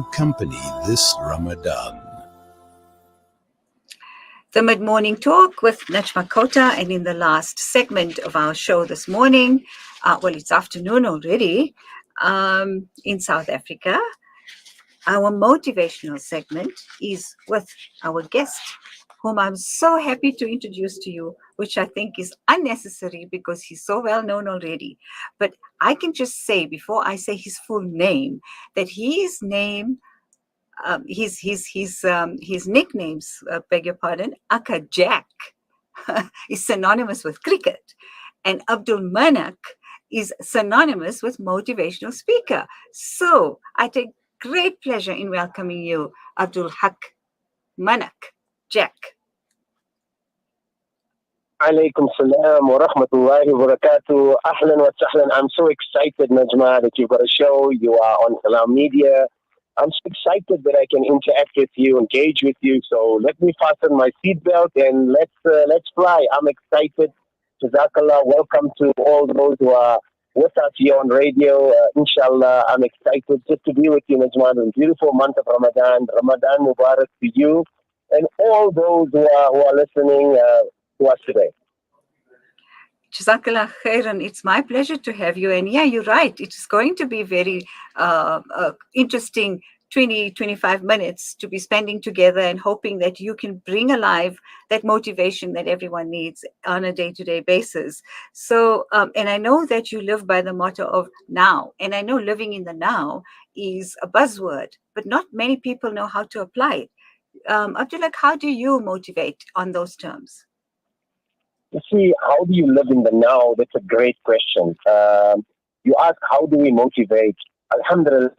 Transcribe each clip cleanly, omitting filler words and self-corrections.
company this Ramadan. The mid-morning talk with Najma Khota, and in the last segment of our show this morning, it's afternoon already, in South Africa, our motivational segment is with our guest, whom I'm so happy to introduce to you, which I think is unnecessary because he's so well known already. But I can just say, before I say his full name, that his name, his nicknames, beg your pardon, Aka Jack, is synonymous with cricket, and Abdul Manack is synonymous with motivational speaker. So I take great pleasure in welcoming you, Abdul Manack Jack. Alaikum salam wa rahmatullahi wa barakatuh. Ahlan wa sahlan. I'm so excited, Najma, that you've got a show. You are on Salam Media. I'm so excited that I can interact with you, engage with you. So let me fasten my seatbelt and let's fly. I'm excited. Jazakallah. Welcome to all those who are with us here on radio. Inshallah, I'm excited just to be with you, Najma, in the beautiful month of Ramadan. Ramadan Mubarak to you and all those who are listening to us today. Jazakallah khairan. It's my pleasure to have you. And yeah, you're right. It is going to be very interesting 25 minutes to be spending together and hoping that you can bring alive that motivation that everyone needs on a day-to-day basis. So, and I know that you live by the motto of now. And I know living in the now is a buzzword, but not many people know how to apply it. Abdul, how do you motivate on those terms? You see, how do you live in the now? That's a great question. You ask, how do we motivate? Alhamdulillah,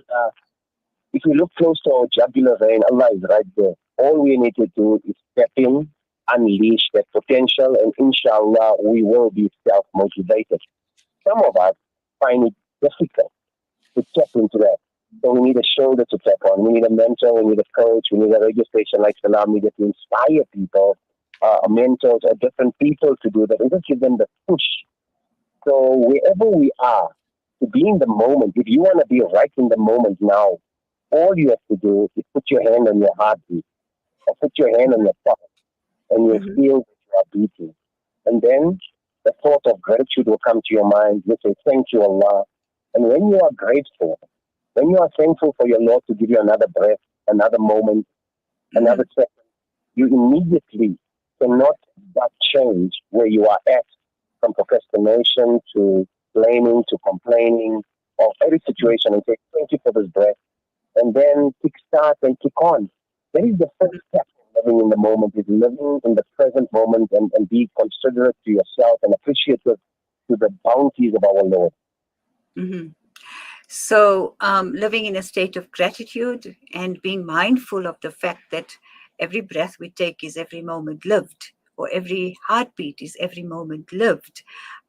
if we look close to our jugular vein, Allah is right there. All we need to do is step in, unleash that potential, and inshallah, we will be self-motivated. Some of us find it difficult to tap into that. So we need a shoulder to tap on. We need a mentor, we need a coach, we need a radio station like Salam Media to inspire people, mentors or different people to do that and just give them the push. So wherever we are, to be in the moment, if you want to be right in the moment now, all you have to do is put your hand on your heartbeat or put your hand on your pulse and you'll feel that you are beating. And then the thought of gratitude will come to your mind. You say, thank you, Allah. And when you are grateful, when you are thankful for your Lord to give you another breath, another moment, another second, you immediately cannot but change where you are at, from procrastination to blaming to complaining of every situation, and say, thank you for this breath. And then kickstart and kick on. That is the first step of living in the moment, is living in the present moment and be considerate to yourself and appreciative to the bounties of our Lord. Mm-hmm. So living in a state of gratitude and being mindful of the fact that every breath we take is every moment lived, or every heartbeat is every moment lived.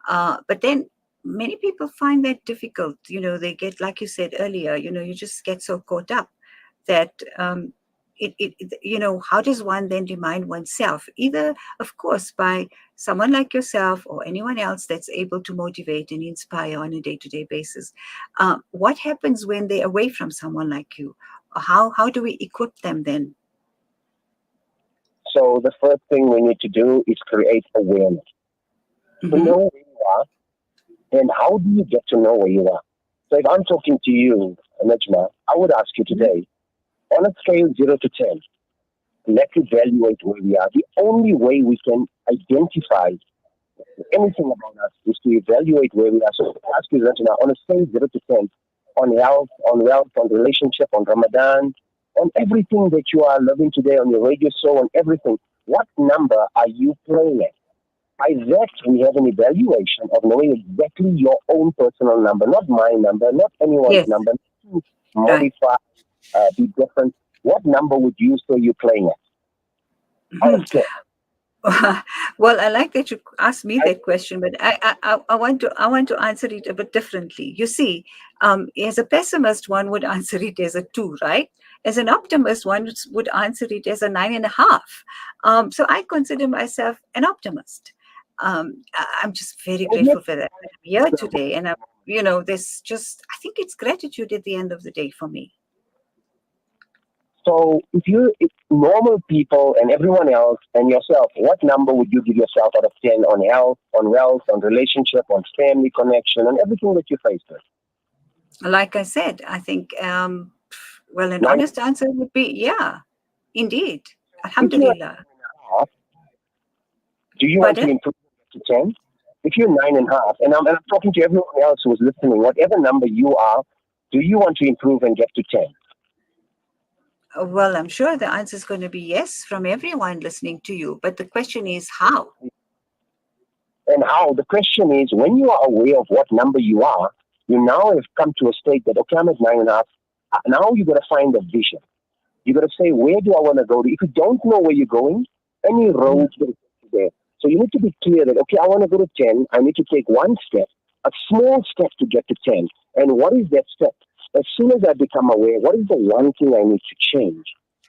But then many people find that difficult. You know, they get, like you said earlier, you just get so caught up that how does one then remind oneself? Either, of course, by someone like yourself or anyone else that's able to motivate and inspire on a day-to-day basis. What happens when they're away from someone like you? How do we equip them then? So the first thing we need to do is create awareness. To know where you are, and how do you get to know where you are? So if I'm talking to you, Najma, I would ask you today, on a scale 0 to 10, let's evaluate where we are. The only way we can identify anything about us is to evaluate where we are. So I ask you, Najma, on a scale 0 to 10, on health, on wealth, on relationship, on Ramadan, on everything that you are living today, on your radio show, on everything, what number are you playing at? By that, we have an evaluation of knowing exactly your own personal number, not my number, not anyone's number. Modify, be different. What number would you say you're playing at? Well, I like that you asked me that question, but I want to answer it a bit differently. You see, as a pessimist, one would answer it as a 2, right? As an optimist, one would answer it as a 9.5. So I consider myself an optimist. I'm just very grateful for that. I'm here today, and there's just, I think it's gratitude at the end of the day for me. So if normal people and everyone else and yourself, what number would you give yourself out of 10 on health, on wealth, on relationship, on family connection, and everything that you face with? Like I said, I think, well, an Nine. honest answer would be, yeah, indeed. If you're Alhamdulillah. half, do you want to Pardon? improve to 10? If you're 9.5, and I'm talking to everyone else who's listening, whatever number you are, do you want to improve and get to 10? Well, I'm sure the answer is going to be yes from everyone listening to you. But the question is how? And how? The question is, when you are aware of what number you are, you now have come to a state that, okay, I'm at 9.5. Now you got to find a vision. You got to say, where do I want to go to? If you don't know where you're going, any road will get you there. So you need to be clear that, okay, I want to go to 10. I need to take one step, a small step to get to 10. And what is that step? As soon as I become aware, what is the one thing I need to change?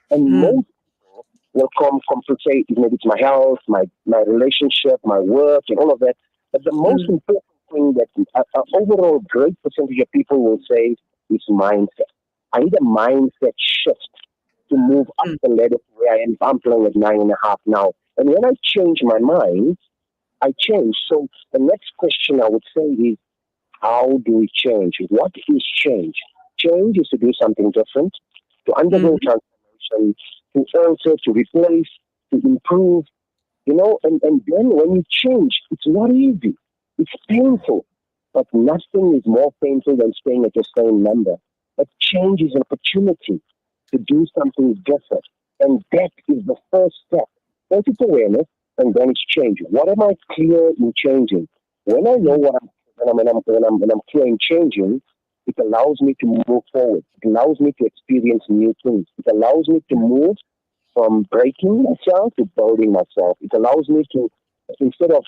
And most people will come compensate. Maybe it's my health, my relationship, my work, and all of that. But the most important thing that an overall great percentage of people will say is mindset. I need a mindset shift to move up the ladder to where I am. I'm playing at 9.5 now. And when I change my mind, I change. So the next question I would say is, how do we change? What is change? Change is to do something different, to undergo transformation, to alter, to replace, to improve, and then when you change, it's not easy. It's painful. But nothing is more painful than staying at the same number. But change is an opportunity to do something different. And that is the first step. First it's awareness, and then it's change. What am I clear in changing? When I know when I'm clear in changing, it allows me to move forward. It allows me to experience new things. It allows me to move from breaking myself to building myself. It allows me to, instead of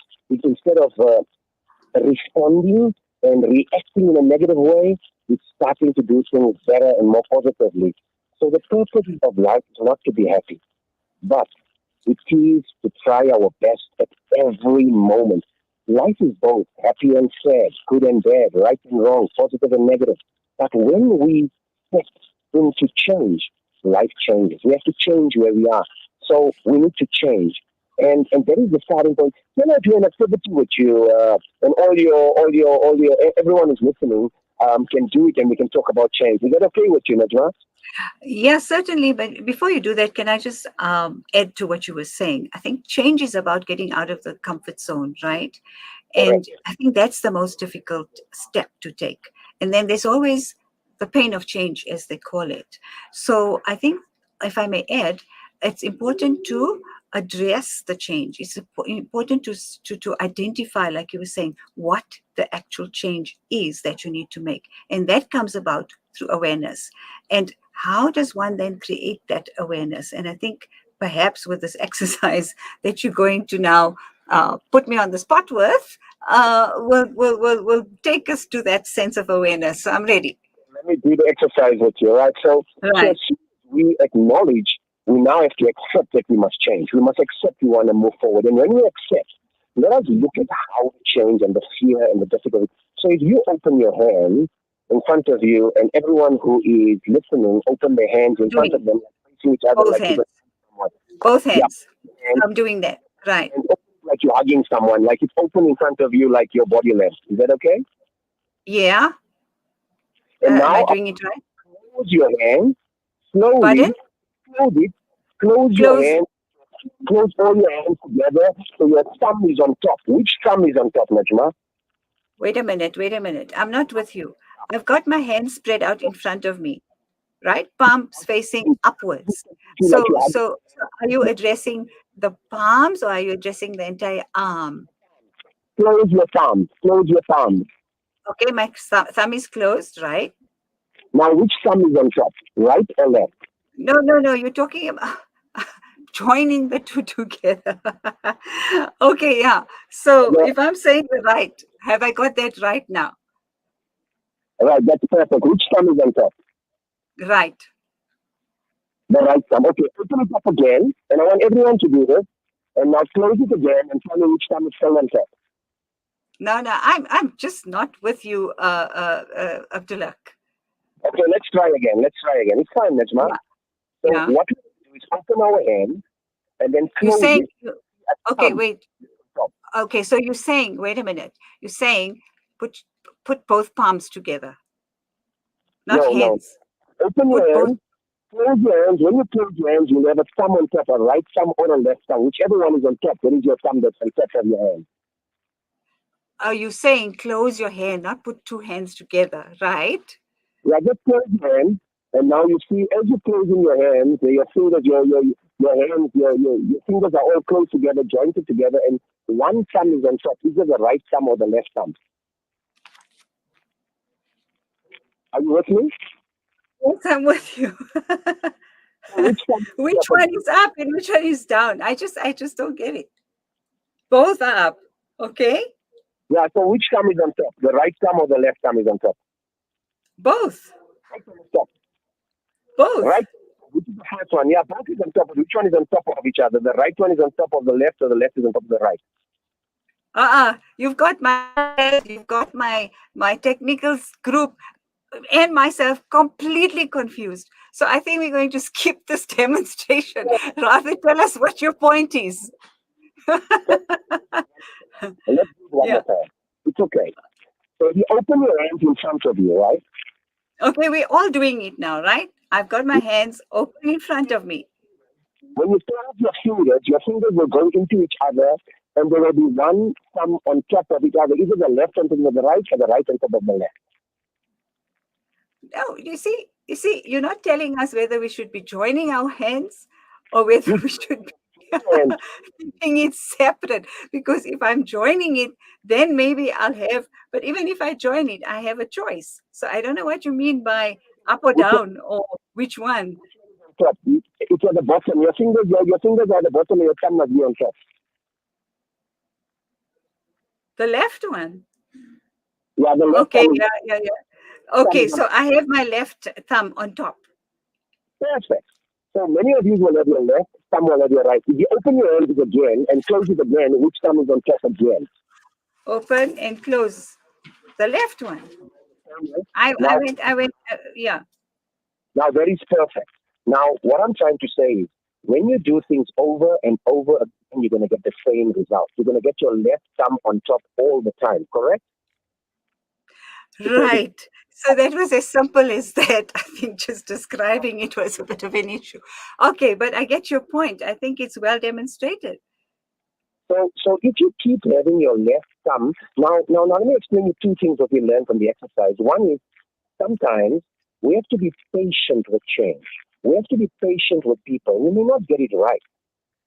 responding and reacting in a negative way, it's starting to do things better and more positively. So the purpose of life is not to be happy, but it is to try our best at every moment. Life is both happy and sad, good and bad, right and wrong, positive and negative. But when we step into change, life changes. We have to change where we are. So we need to change. And that is the starting point. Can I do an activity with you? And everyone who's listening can do it, and we can talk about change. Is that okay with you, Najma? Yes, certainly. But before you do that, can I just add to what you were saying? I think change is about getting out of the comfort zone, right? And I think that's the most difficult step to take. And then there's always the pain of change, as they call it. So I think, if I may add, it's important to address the change. It's important to identify, like you were saying, what the actual change is that you need to make. And that comes about through awareness. And how does one then create that awareness? And I think perhaps with this exercise that you're going to now put me on the spot with, will take us to that sense of awareness. So I'm ready. Let me do the exercise with you, right? So as we acknowledge, we now have to accept that we must change. We must accept we want to move forward. And when we accept, let us look at how we change and the fear and the difficulty. So if you open your hand in front of you, and everyone who is listening, open their hands in front of them, facing each other. Both hands. Both hands. And, I'm doing that. Right. And like you're hugging someone, like it's open in front of you, like your body length. Is that okay? Yeah. And now, am I doing it right? Close your hand slowly. Pardon? Close your hand. Close all your hands together so your thumb is on top. Which thumb is on top, Najma? Wait a minute. I'm not with you. I've got my hands spread out in front of me, right? Palms facing upwards. So are you addressing the palms, or are you addressing the entire arm? Close your palm. Close your palm. Okay, my thumb is closed, right? Now, which thumb is on top, right or left? No. You're talking about joining the two together. Okay, yeah. So if I'm saying the right, have I got that right now? Right, that's perfect. Which thumb is on top? Right. The right thumb. Okay, open it up again, and I want everyone to do this. And now close it again and tell me which thumb is still on top. No, I'm just not with you, Abdullah. Okay, let's try again. It's fine, Najma. So Yeah. what we do is open our hand and then You're close saying, it at okay, thumb. wait. Top. Okay, so you're saying, wait a minute. You're saying put both palms together, not No. hands. Open Put your both. hand, close your hands. When you close your hands, you have a thumb on top, a right thumb or a left thumb. Whichever one is on top, there is your thumb that's on top of your hand. Are you saying close your hand, not put two hands together, right? Yeah, just close your hand, and now you see as you're closing your hands, your fingers, your hands, your fingers are all close together, jointed together, and one thumb is on top, either the right thumb or the left thumb. Are you with me? Yes, I'm with you. So which thumb is on Which top of one you? is up and which one is down? I just don't get it. Both are up. Okay? Yeah, so which thumb is on top? The right thumb or the left thumb is on top? Both. Right thumb is top. Both. Right? Which is the first one? Yeah, both is on top. But which one is on top of each other? The right one is on top of the left, or the left is on top of the right? You've got my technicals group and myself completely confused. So I think we're going to skip this demonstration. Rather tell us what your point is. And let's do it one Yeah. more time. It's okay. So you open your hands in front of you, right? Okay, we're all doing it now, right? I've got my hands open in front of me. When you close your fingers will go into each other, and there will be one thumb on top of each other, either the left on top of the right or the right on top of the left. No, you see, you're not telling us whether we should be joining our hands or whether You we should be and keeping it separate. Because if I'm joining it, then maybe I'll have, but even if I join it, I have a choice. So I don't know what you mean by up or which one down or which one. is on top? It's at the bottom. Your fingers are at the bottom, and your thumb must be on top. The left one. Yeah, the left Okay, thumb is yeah. Okay, on so I have my left thumb on top. perfect. So many of you will have your left, some will have your right. If you open your hands again and close it again, which thumb is on top again? Open and close. The left one. Now, Yeah. now that is perfect. Now, what I'm trying to say is, when you do things over and over again, you're going to get the same result. You're going to get your left thumb on top all the time, correct? Because Right. So that was as simple as that. I think just describing it was a bit of an issue. Okay, but I get your point. I think it's well demonstrated. so if you keep having your left thumb, now let me explain you two things that we learned from the exercise. One is sometimes we have to be patient with change. We have to be patient with people. We may not get it right,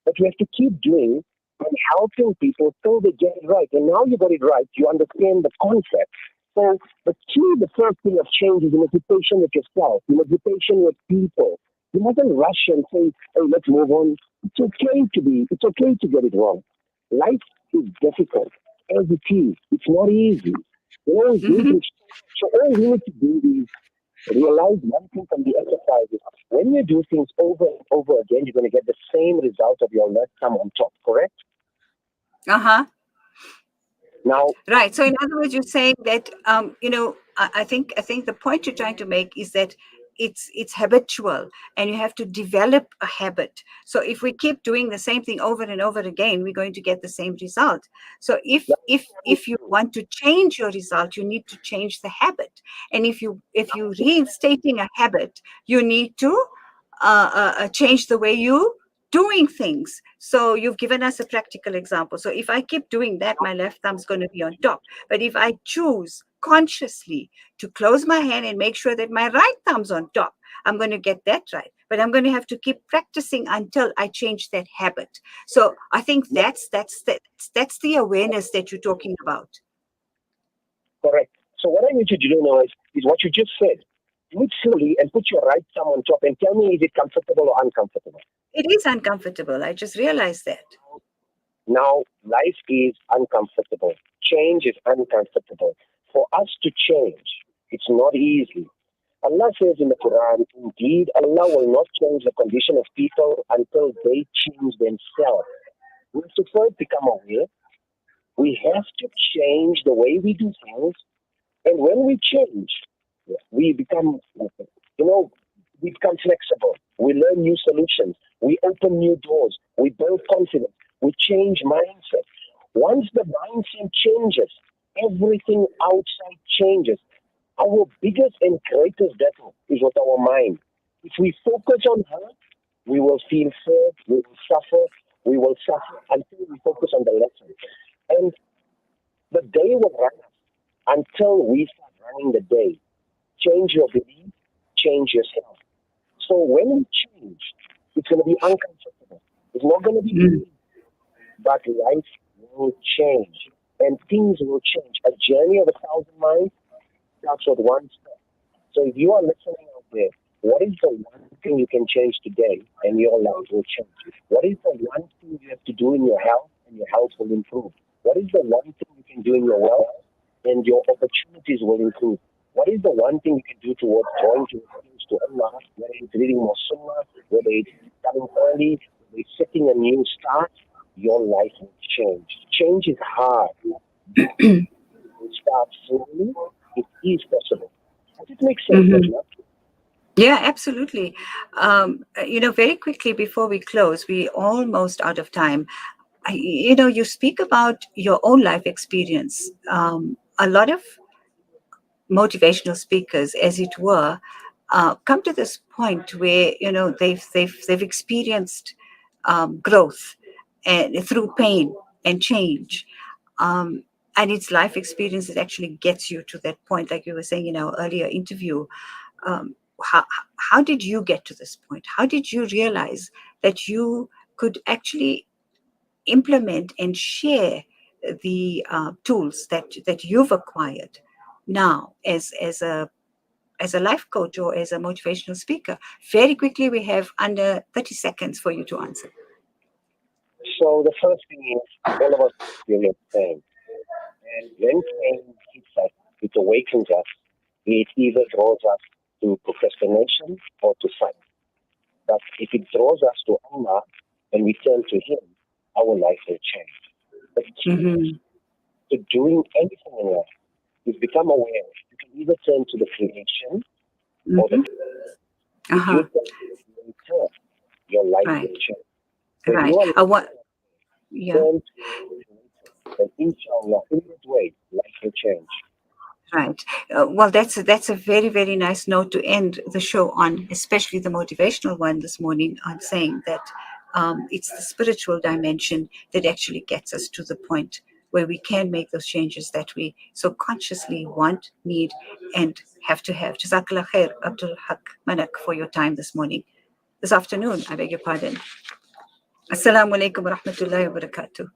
but we have to keep doing and helping people till they get it right. And now you got it right, you understand the concept. So the key, the first thing of change is you must be patient with yourself. You must be patient with people. You mustn't rush and say, "Hey, let's move on." It's okay to get it wrong. Life is difficult as it is. It's not easy. You know, it's Mhm. really, so all we need to do is realize one thing from the exercises. When you do things over and over again, you're going to get the same result of your left thumb on top, correct? Uh-huh. Now, Right. So in other words, you're saying that I think the point you're trying to make is that it's habitual and you have to develop a habit. So if we keep doing the same thing over and over again, we're going to get the same result. So if you want to change your result, you need to change the habit. And if you reinstating a habit, you need to change the way you doing things. So you've given us a practical example. So if I keep doing that, my left thumb's going to be on top. But if I choose consciously to close my hand and make sure that my right thumb's on top, I'm going to get that right. But I'm going to have to keep practicing until I change that habit. So I think that's the awareness that you're talking about. correct. So what I need you to do now is what you just said. Do it slowly and put your right thumb on top and tell me, is it comfortable or uncomfortable? It is uncomfortable. I just realized that. Now, life is uncomfortable. Change is uncomfortable. For us to change, it's not easy. Allah says in the Quran, indeed, Allah will not change the condition of people until they change themselves. We have to first become aware. We have to change the way we do things. And when we change, we become, we become flexible. We learn new solutions. We open new doors. We build confidence. We change mindset. Once the mindset changes, everything outside changes. Our biggest and greatest battle is with our mind. If we focus on hurt, we will feel hurt, we will suffer until we focus on the lesson. And the day will run us until we start running the day. Change your belief, change yourself. So when we change, it's going to be uncomfortable. It's not going to be easy, but life will change and things will change. A journey of 1,000 miles starts with one step. So if you are listening out there, what is the one thing you can change today and your life will change? What is the one thing you have to do in your health and your health will improve? What is the one thing you can do in your wealth and your opportunities will improve? What is the one thing you can do towards drawing to Allah, whether it's reading more sunnah, whether it's starting early, whether it's setting a new start, your life will change. Change is hard. You start slowly, it is possible. Does it make sense, Najma? Yeah, absolutely. Very quickly before we close, we're almost out of time. You speak about your own life experience. A lot of motivational speakers, as it were, come to this point where they've experienced growth and through pain and change. And it's life experience that actually gets you to that point, like you were saying in our earlier interview. Um, how did you get to this point? How did you realize that you could actually implement and share the tools that you've acquired now as a life coach or as a motivational speaker? Very quickly, we have under 30 seconds for you to answer. So the first thing is all of us experience pain. And when pain hits us, it awakens us. It either draws us to procrastination or to fight. But if it draws us to Allah and we turn to Him, our life will change. The key to doing anything in life is become aware. You can either turn to the creation or the if you turn to the creator, your life will change. So Right. you are Yeah. turn to the creator, and inshallah, in that way, life will change. Right. Well, that's a very, very nice note to end the show on, especially the motivational one this morning, on saying that it's the spiritual dimension that actually gets us to the point where we can make those changes that we so consciously want, need, and have to have. Jazakallah khair, Abdul Manack, for your time this morning. This afternoon, I beg your pardon. Assalamu alaikum wa rahmatullahi wa barakatuh.